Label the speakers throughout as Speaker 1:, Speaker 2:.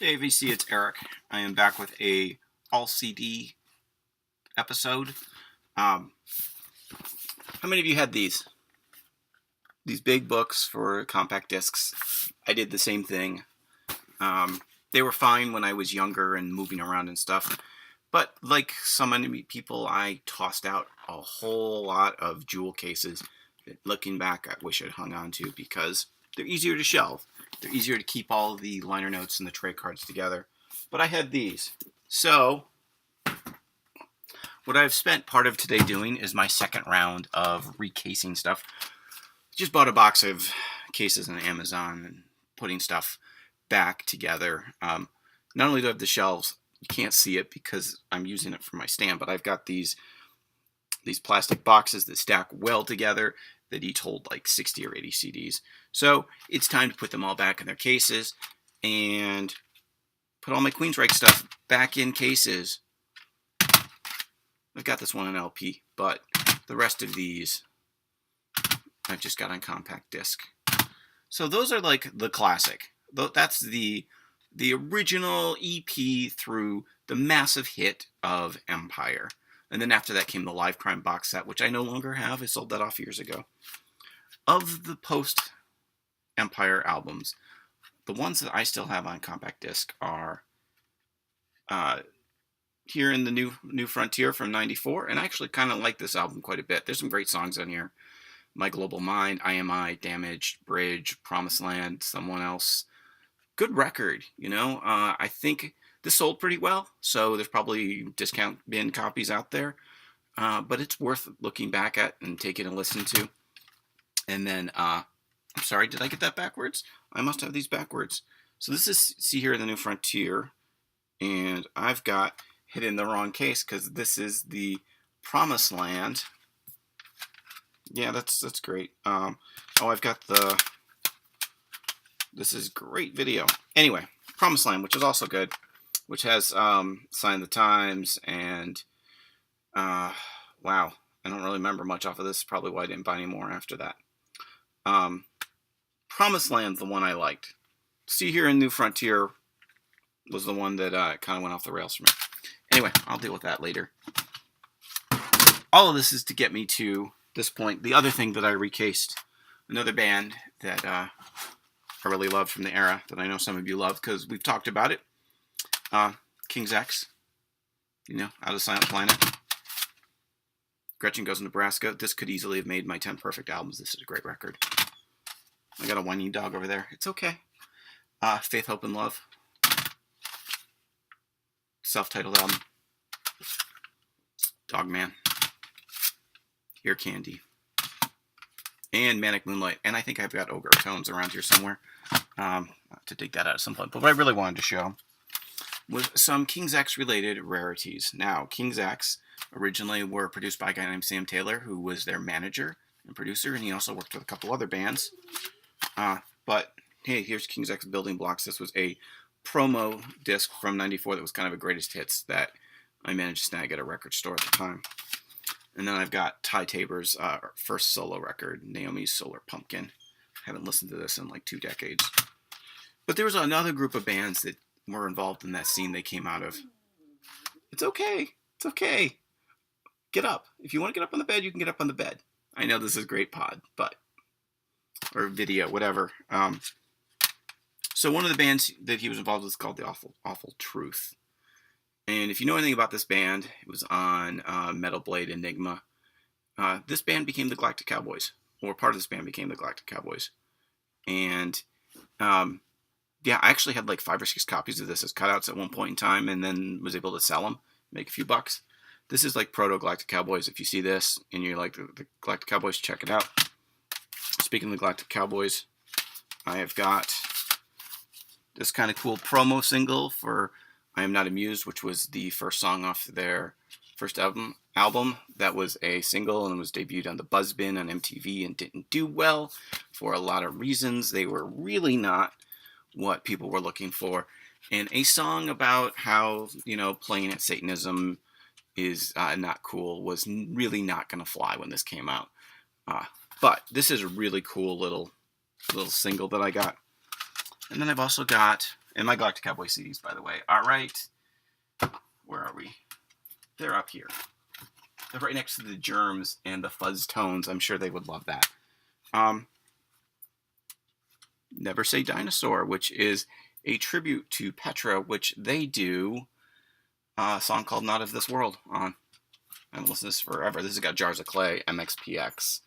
Speaker 1: Hey VC, it's Eric. I am back with a all CD episode. How many of you had these? These big books for compact discs. I did the same thing. They were fine when I was younger and moving around and stuff. But like so many people, I tossed out a whole lot of jewel cases that, looking back, I wish I'd hung on to because they're easier to shelve. They're easier to keep all the liner notes and the tray cards together. But I had these. So what I've spent part of today doing is my second round of recasing stuff. Just bought a box of cases on Amazon and putting stuff back together. Not only do I have the shelves, you can't see it because I'm using it for my stand, but I've got these plastic boxes that stack well together that each hold like 60 or 80 CDs. So it's time to put them all back in their cases and put all my Queensryche stuff back in cases. I've got this one on LP, but the rest of these I've just got on compact disc. So those are like the classic. That's the original EP through the massive hit of Empire. And then after that came the Live Crime box set, which I no longer have. I sold that off years ago. Of the post-Empire albums, the ones that I still have on compact disc are here in the New Frontier from '94, and I actually kind of like this album quite a bit. There's some great songs on here. My Global Mind, IMI, Damaged, Bridge, Promised Land, Someone Else. Good record, you know. I think this sold pretty well, so there's probably discount bin copies out there. But it's worth looking back at and taking a listen to. And then, I'm sorry, did I get that backwards? I must have these backwards. So this is See Here in the New Frontier, and I've got hit in the wrong case because this is the Promised Land. Yeah, that's great. I've got this is great video. Anyway, Promised Land, which is also good, which has Sign of the Times and wow, I don't really remember much off of this. Probably why I didn't buy any more after that. Promised Land's the one I liked. See Here in New Frontier was the one that kind of went off the rails for me. Anyway, I'll deal with that later. All of this is to get me to this point. The other thing that I recased, another band that I really loved from the era that I know some of you love because we've talked about it. King's, you know, Out of Silent Planet. Gretchen Goes to Nebraska. This could easily have made my 10 perfect albums. This is a great record. I got a whining dog over there. It's okay. Faith, Hope, and Love. Self-titled album. Dogman. Ear Candy. And Manic Moonlight. And I think I've got Ogre Tones around here somewhere. To dig that out at some point. But what I really wanted to show was some King's related rarities. Now, King's originally were produced by a guy named Sam Taylor, who was their manager and producer, and he also worked with a couple other bands. But hey, here's King's Building Blocks. This was a promo disc from '94 that was kind of a greatest hits that I managed to snag at a record store at the time. And then I've got Ty Tabor's first solo record, Naomi's Solar Pumpkin. I haven't listened to this in like 2 decades. But there was another group of bands that were involved in that scene they came out of. It's okay. It's okay. Get up. If you want to get up on the bed, you can get up on the bed. I know this is great pod, but... or video, whatever. So one of the bands that he was involved with is called The Awful Truth. And if you know anything about this band, it was on Metal Blade Enigma. This band became the Galactic Cowboys, or part of this band became the Galactic Cowboys. And yeah, I actually had like 5 or 6 copies of this as cutouts at one point in time, and then was able to sell them, make a few bucks. This is like proto Galactic Cowboys. If you see this and you're like the Galactic Cowboys, check it out. Speaking of the Galactic Cowboys, I have got this kind of cool promo single for I Am Not Amused, which was the first song off their first album. That was a single and was debuted on the Buzzbin on MTV and didn't do well for a lot of reasons. They were really not what people were looking for. And a song about how, you know, playing at Satanism is not cool was really not going to fly when this came out. But this is a really cool little single that I got. And then I've also got And my Galactic Cowboy CDs, by the way. All right. Where are we? They're up here. They're right next to the Germs and the Fuzz Tones. I'm sure they would love that. Never Say Dinosaur, which is a tribute to Petra, which they do a song called Not of This World on. I haven't listened to this forever. This has got Jars of Clay, MXPX,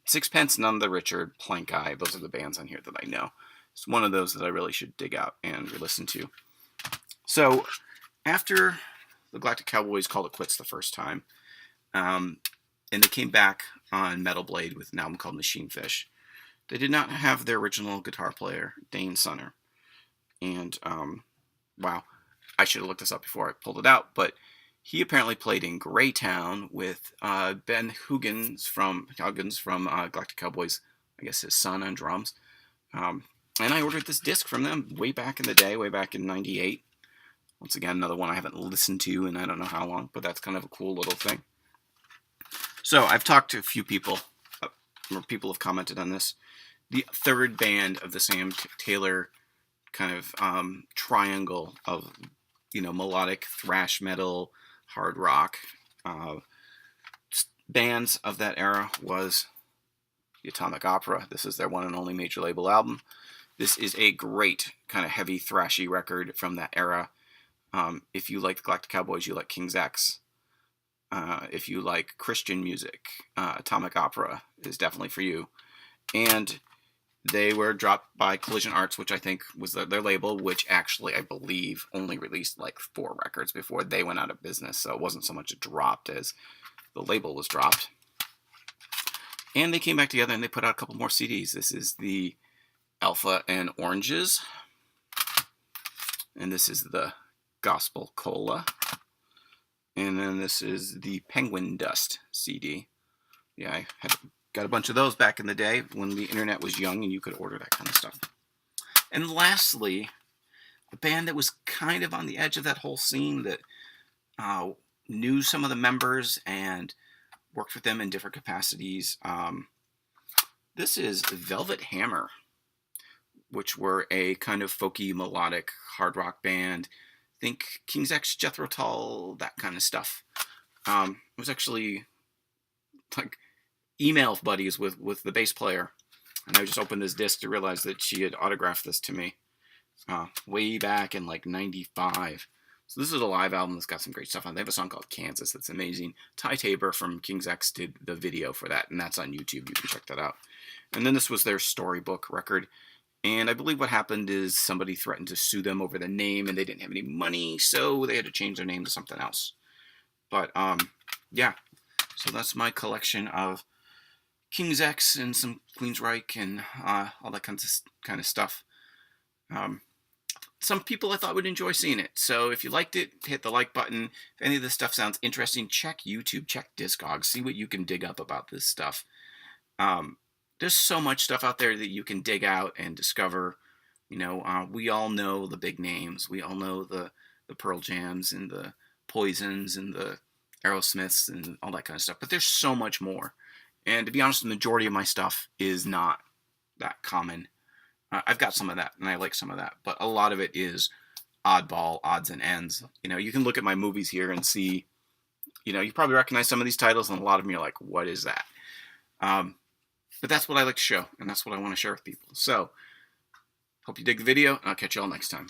Speaker 1: Sixpence, None the Richer, Plank Eye. Those are the bands on here that I know. It's one of those that I really should dig out and listen to. So, after the Galactic Cowboys called it quits the first time, and they came back on Metal Blade with an album called Machine Fish, they did not have their original guitar player, Dane Sunner. And, wow, I should have looked this up before I pulled it out, but he apparently played in Greytown with Ben Huggins from Galactic Cowboys, I guess his son, on drums. And I ordered this disc from them way back in the day, way back in '98. Once again, another one I haven't listened to in I don't know how long, but that's kind of a cool little thing. So I've talked to a few people, or people have commented on this. The third band of the Sam Taylor kind of triangle of, melodic thrash metal, hard rock bands of that era was the Atomic Opera. This is their one and only major label album. This is a great kind of heavy thrashy record from that era. If you like the Galactic Cowboys, you like King's X. If you like Christian music, Atomic Opera is definitely for you. And they were dropped by Collision Arts, which I think was their label, which actually, I believe, only released like 4 records before they went out of business. So it wasn't so much dropped as the label was dropped. And they came back together and they put out a couple more CDs. This is the Alpha and Oranges. And this is the Gospel Cola. And then this is the Penguin Dust CD. Yeah, I got a bunch of those back in the day when the internet was young and you could order that kind of stuff. And lastly, a band that was kind of on the edge of that whole scene that knew some of the members and worked with them in different capacities. This is Velvet Hammer, which were a kind of folky, melodic, hard rock band. Think King's X, Jethro Tull, that kind of stuff. It was actually like email buddies with the bass player, and I just opened this disc to realize that she had autographed this to me way back in like '95. So this is a live album that's got some great stuff on it. They have a song called Kansas that's amazing. Ty Tabor from King's X did the video for that, and that's on YouTube. You can check that out. And then this was their Storybook record. And I believe what happened is somebody threatened to sue them over the name, and they didn't have any money, so they had to change their name to something else. But, yeah. So that's my collection of King's X and some Queensryche and all that kind of stuff. Some people I thought would enjoy seeing it. So if you liked it, hit the like button. If any of this stuff sounds interesting, check YouTube, check Discogs, see what you can dig up about this stuff. There's so much stuff out there that you can dig out and discover. We all know the big names. We all know the Pearl Jams and the Poisons and the Aerosmiths and all that kind of stuff. But there's so much more. And to be honest, the majority of my stuff is not that common. I've got some of that, and I like some of that. But a lot of it is oddball, odds and ends. You can look at my movies here and see, you probably recognize some of these titles, and a lot of them you're like, what is that? But that's what I like to show, and that's what I want to share with people. So, hope you dig the video, and I'll catch you all next time.